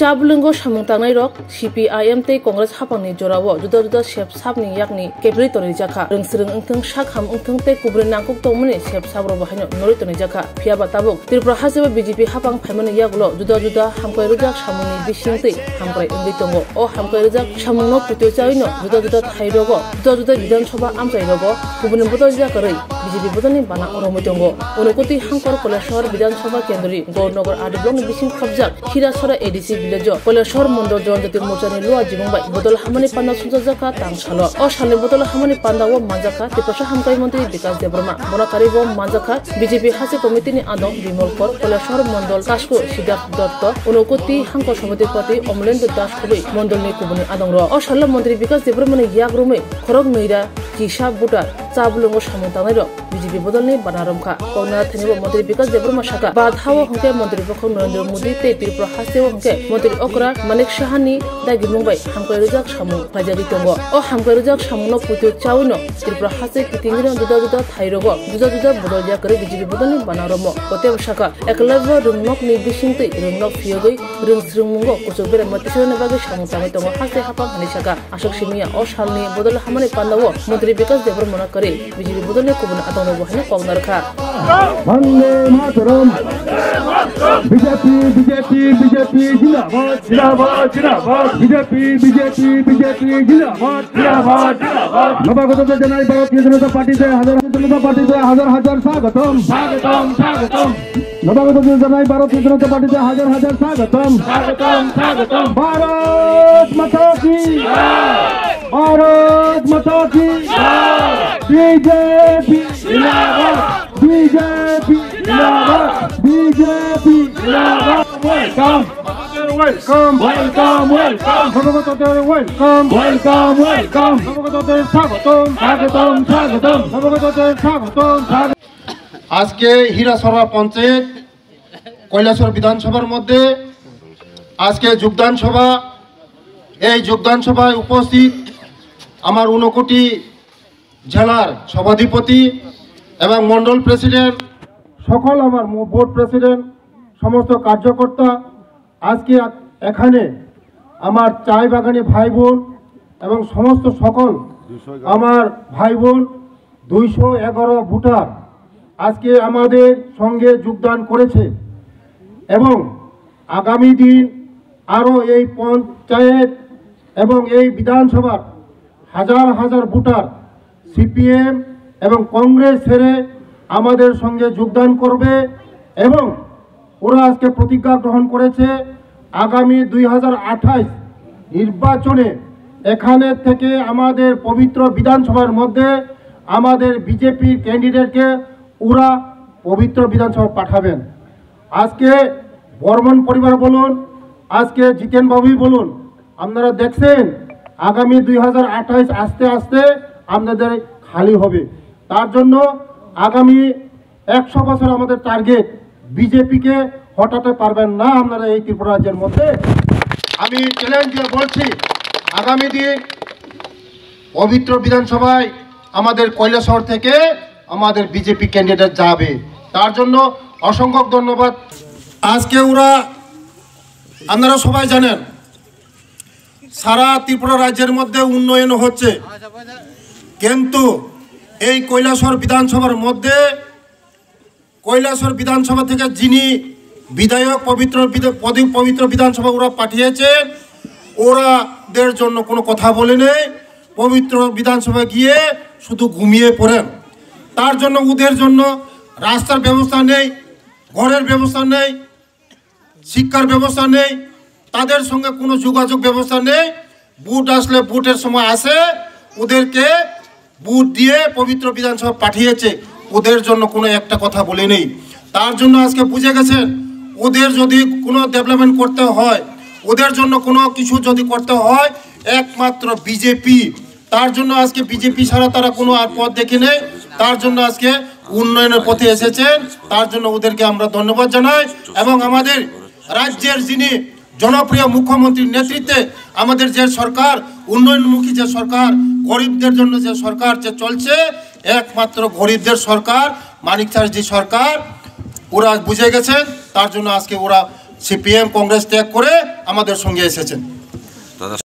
Chabulungo samung tangnai rok CPIM tei Congress hapangni jorao juda juda sep sabni yakni kebri tonai jaka rengsreng engtheng sakham engtheng tei kubri nangkuk tongmani sep sabro bahaino nori tonai jaka phiaba tabuk Tripura haseba BJP hapang phaimani yaklo juda juda hamkai rujak samungni bising tei hamkai engri tongo o hamkai rujak samungno putio chaino juda juda thairogo juda juda Bidhan Sabha amchairogo kubuni bodol jakarei BJP bodolni bana oromoi tongo Unukoti Hangkor Koleshwar Bidhan Sabha Kendri Gornagar Adiblongni bising khapjak Khirasora ADC Villajo Koleshwar Mondol Jonjati Morchani Lua Jibungbai Bodol Hamani Panda Sunjaka Tangshalo O Shale Bodol Hamani Panda wo Manjaka Tipasha Hamkai Mantri Vikas Debrama Bonakari wo Manjaka BJP Hase Committee ni Adong Bimolkor Koleshwar Mondol Kasko Sidak Dotto Unukoti Hangkor Samadipati Omlendo Das Kubai Mondol ni Kubuni Adongro O Shale Mantri Vikas Debrama Yagrumai Khorok Meira Kisha Butar Chabulungo samung tangnai rok BJP bodolni banaromkha Kongna thanibo Mantri Vikas Debrama Shaka Badhawo hongke Mantri Pokhong Narendra Modi tei Tripura Hasewo hongke Mantri Okra Manik Shahani dagi mungbai hamkai rujak samung phajari tongo o hamkai rujak samungno putio chawino Tripura Hase kitingiro juda juda thairogo juda juda bodol jakare BJP bodolni banaromo Kote Shaka eklabo rungnok ni bising tei rungnok phiyogoi rungsrungmungo kuchubere matisone bagi samung tangnai tongo Hase hapang hani Shaka Ashok Simia o salni bodol hamani pandawo Mantri Vikas Debrama kare BJP bodolni kubun adongno bohane kongnarkha Vande Mataram BJP Jindabad BJP Jindabad Navagoto Janai Bharatiya Janata Party te হাজার স্বাগতম নবাগত জানাই ভারতীয় জনতা পার্টিতে হাজার স্বাগতম ভারত মাতা কি বিজেপি ওয়েলকাম আজকে হীরাসরা পঞ্চায়েত কৈলাসর বিধানসভার মধ্যে আজকে যোগদান সভা এই যোগদান সভায় উপস্থিত আমার ঊনকোটি জেলার সভাধিপতি এবং মন্ডল প্রেসিডেন্ট সকল আমার বোর্ড প্রেসিডেন্ট সমস্ত কার্যকর্তা আজকে এখানে আমার চাই বাগানি ভাই বোন এবং সমস্ত সকল আমার ভাই বোন 211 ভোটার আজকে আমাদের সঙ্গে যোগদান করেছে এবং আগামী দিন আরও এই পঞ্চায়েত এবং এই বিধানসভার হাজার ভোটার সিপিএম এবং কংগ্রেস ছেড়ে আমাদের সঙ্গে যোগদান করবে এবং ওরা আজকে প্রতিজ্ঞা গ্রহণ করেছে আগামী 2028 নির্বাচনে এখানে থেকে আমাদের পবিত্র বিধানসভার মধ্যে আমাদের বিজেপির ক্যান্ডিডেটকে ওরা পবিত্র বিধানসভা পাঠাবেন আজকে বর্মন পরিবার বলুন আজকে জিতেন বাবুই বলুন আপনারা দেখছেন আগামী 2028 আস্তে আস্তে আপনাদের খালি হবে তার জন্য আগামী 100 বছর আমাদের টার্গেট বিজেপিকে হটাতে পারবেন না আপনারা এই ত্রিপুরা রাজ্যের মধ্যে আমি চ্যালেঞ্জ দিয়ে বলছি আগামী দিন পবিত্র বিধানসভায় আমাদের কৈলাসহর থেকে আমাদের বিজেপি ক্যান্ডিডেট যাবে তার জন্য অসংখ্য ধন্যবাদ আজকে ওরা আপনারা সবাই জানেন সারা ত্রিপুরা রাজ্যের মধ্যে উন্নয়ন হচ্ছে কিন্তু এই কৈলাসহর বিধানসভার মধ্যে কৈলাসহর বিধানসভা থেকে যিনি বিধায়ক পবিত্র বিধানসভা ওরা পাঠিয়েছেন ওরাদের জন্য কোনো কথা বলেনি পবিত্র বিধানসভা গিয়ে শুধু ঘুমিয়ে পড়েন তার জন্য ওদের জন্য রাস্তার ব্যবস্থা নেই ঘরের ব্যবস্থা নেই শিক্ষার ব্যবস্থা নেই তাদের সঙ্গে কোনো যোগাযোগ ব্যবস্থা নেই বুট আসলে বুটের সময় আসে ওদেরকে বুট দিয়ে পবিত্র বিধানসভা পাঠিয়েছে ওদের জন্য কোনো একটা কথা বলে নেই তার জন্য আজকে বুঝে গেছেন ওদের যদি কোনো ডেভেলপমেন্ট করতে হয় ওদের জন্য কোনো কিছু যদি করতে হয় একমাত্র বিজেপি তার জন্য আজকে বিজেপি ছাড়া তারা কোনো আর পথ দেখে নেই তার জন্য আজকে উন্নয়নের পথে এসেছেন তার জন্য ওদেরকে আমরা ধন্যবাদ জানাই এবং আমাদের রাজ্যের যিনি জনপ্রিয় মুখ্যমন্ত্রীর নেতৃত্বে আমাদের যে সরকার উন্নয়নমুখী যে সরকার গরিবদের জন্য যে সরকার যে চলছে একমাত্র গরিবদের সরকার মানিক স্যার যে সরকার ওরা বুঝে গেছেন তার জন্য আজকে ওরা সিপিএম কংগ্রেস ত্যাগ করে আমাদের সঙ্গে এসেছেন।